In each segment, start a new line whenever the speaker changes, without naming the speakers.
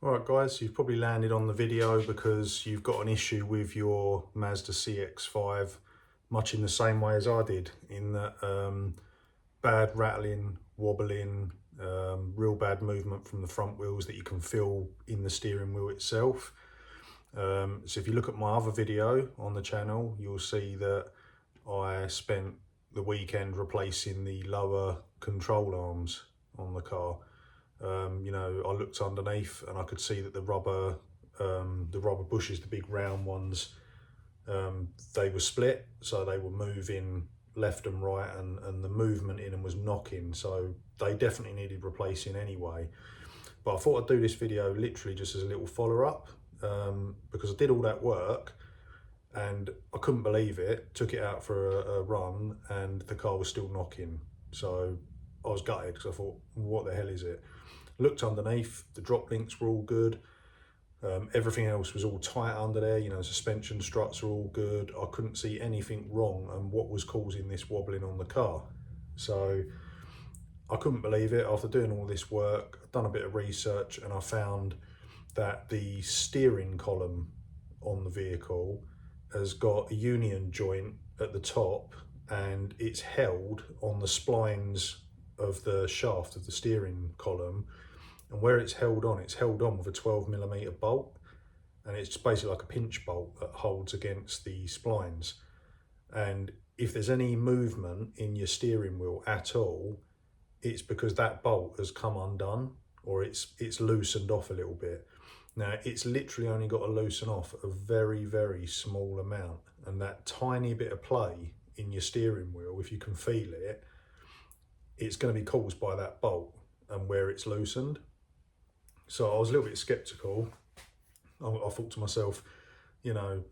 Alright guys, so you've probably landed on the video because you've got an issue with your Mazda CX-5, much in the same way as I did, in that bad rattling, wobbling, real bad movement from the front wheels that you can feel in the steering wheel itself. So if you look at my other video on the channel, you'll see that I spent the weekend replacing the lower control arms on the car. You know, I looked underneath and I could see that the rubber bushes, the big round ones, they were split, so they were moving left and right, and the movement in them was knocking, so they definitely needed replacing anyway. But I thought I'd do this video literally just as a little follow-up, because I did all that work and I couldn't believe it. Took it out for a run and the car was still knocking, so I was gutted because I thought, what the hell is it? Looked underneath, the drop links were all good. Everything else was all tight under there, you know, suspension struts are all good. I couldn't see anything wrong and what was causing this wobbling on the car. So I couldn't believe it. After doing all this work, I've done a bit of research and I found that the steering column on the vehicle has got a union joint at the top and it's held on the splines of the shaft of the steering column, and where it's held on with a 12mm bolt, and it's basically like a pinch bolt that holds against the splines. And if there's any movement in your steering wheel at all, it's because that bolt has come undone, or it's loosened off a little bit. Now it's literally only got to loosen off a very, very small amount, and that tiny bit of play in your steering wheel, if you can feel it, it's going to be caused by that bolt and where it's loosened. So I was a little bit skeptical. I thought to myself, you know,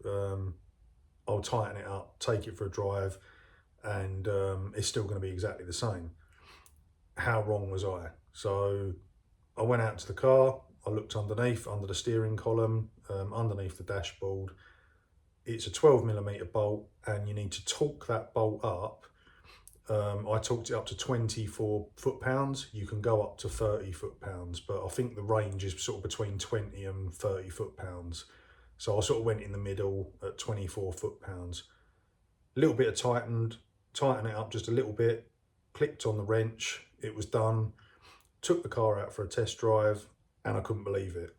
I'll tighten it up, take it for a drive, and it's still going to be exactly the same. How wrong was I? So I went out to the car, I looked underneath, under the steering column, underneath the dashboard. It's a 12mm bolt and you need to torque that bolt up. I torqued it up to 24 foot-pounds. You can go up to 30 foot-pounds, but I think the range is sort of between 20 and 30 foot-pounds. So I sort of went in the middle at 24 foot-pounds. A little bit of tighten it up just a little bit, clicked on the wrench, it was done. Took the car out for a test drive and I couldn't believe it.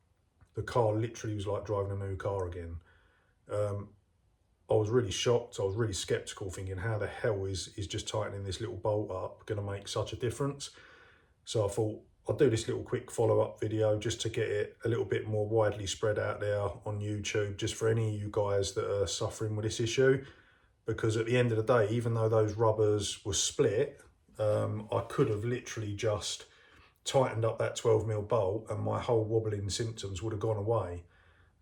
The car literally was like driving a new car again. I was really shocked. I was really skeptical, thinking, how the hell is just tightening this little bolt up going to make such a difference? So I thought I'll do this little quick follow-up video just to get it a little bit more widely spread out there on YouTube, just for any of you guys that are suffering with this issue. Because at the end of the day, even though those rubbers were split, I could have literally just tightened up that 12mm bolt and my whole wobbling symptoms would have gone away.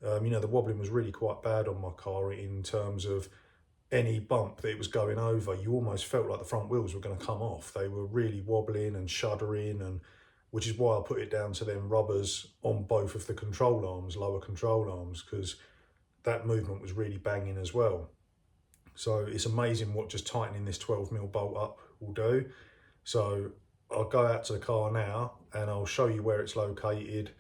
You know, the wobbling was really quite bad on my car in terms of any bump that it was going over. You almost felt like the front wheels were going to come off. They were really wobbling and shuddering, and which is why I put it down to them rubbers on both of the control arms, lower control arms, because that movement was really banging as well. So it's amazing what just tightening this 12mm bolt up will do. So I'll go out to the car now and I'll show you where it's located.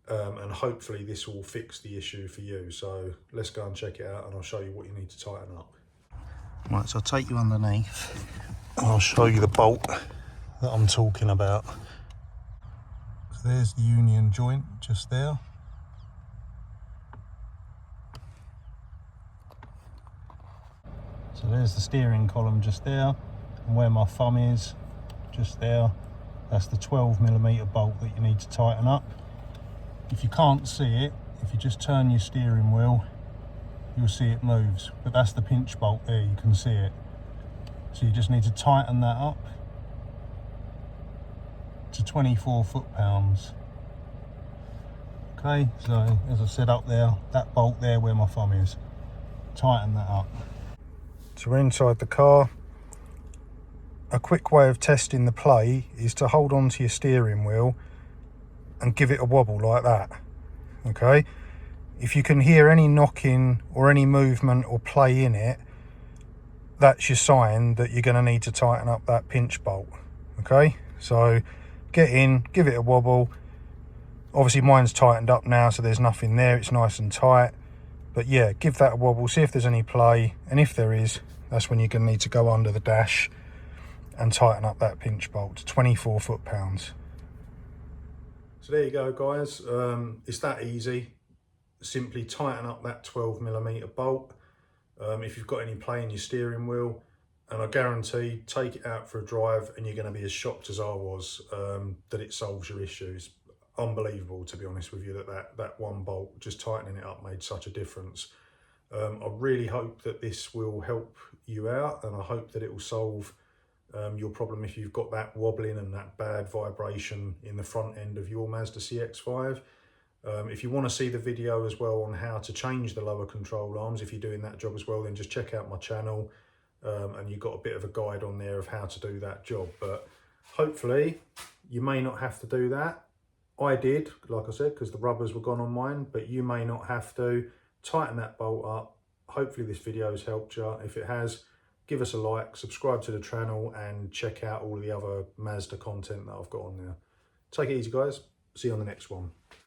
And hopefully this will fix the issue for you. So let's go and check it out and I'll show you what you need to tighten up. Right, so I'll take you underneath and I'll show you the bolt that I'm talking about. So there's the union joint just there. So there's the steering column just there, and where my thumb is, just there, that's the 12mm bolt that you need to tighten up. If you can't see it, if you just turn your steering wheel, you'll see it moves, but that's the pinch bolt there, you can see it. So you just need to tighten that up to 24 foot-pounds. Okay, so as I said up there, that bolt there where my thumb is, tighten that up. So we're inside the car. A quick way of testing the play is to hold on to your steering wheel and give it a wobble like that. Okay, if you can hear any knocking or any movement or play in it, that's your sign that you're going to need to tighten up that pinch bolt. Okay, so get in, give it a wobble, Obviously mine's tightened up now, so there's nothing there, it's nice and tight. But yeah, give that a wobble, see if there's any play, and if there is, that's when you're going to need to go under the dash and tighten up that pinch bolt, 24 foot-pounds. So there you go, guys. It's that easy. Simply tighten up that 12mm bolt. If you've got any play in your steering wheel, and I guarantee, take it out for a drive and you're going to be as shocked as I was that it solves your issues. Unbelievable, to be honest with you, that one bolt, just tightening it up, made such a difference. I really hope that this will help you out, and I hope that it will solve your problem if you've got that wobbling and that bad vibration in the front end of your Mazda CX-5. If you want to see the video as well on how to change the lower control arms, if you're doing that job as well, then just check out my channel, and you've got a bit of a guide on there of how to do that job. But hopefully you may not have to do that. I did, like I said, because the rubbers were gone on mine, but you may not have to. Tighten that bolt up. Hopefully this video has helped you. If it has, give us a like, subscribe to the channel, and check out all the other Mazda content that I've got on there. Take it easy, guys. See you on the next one.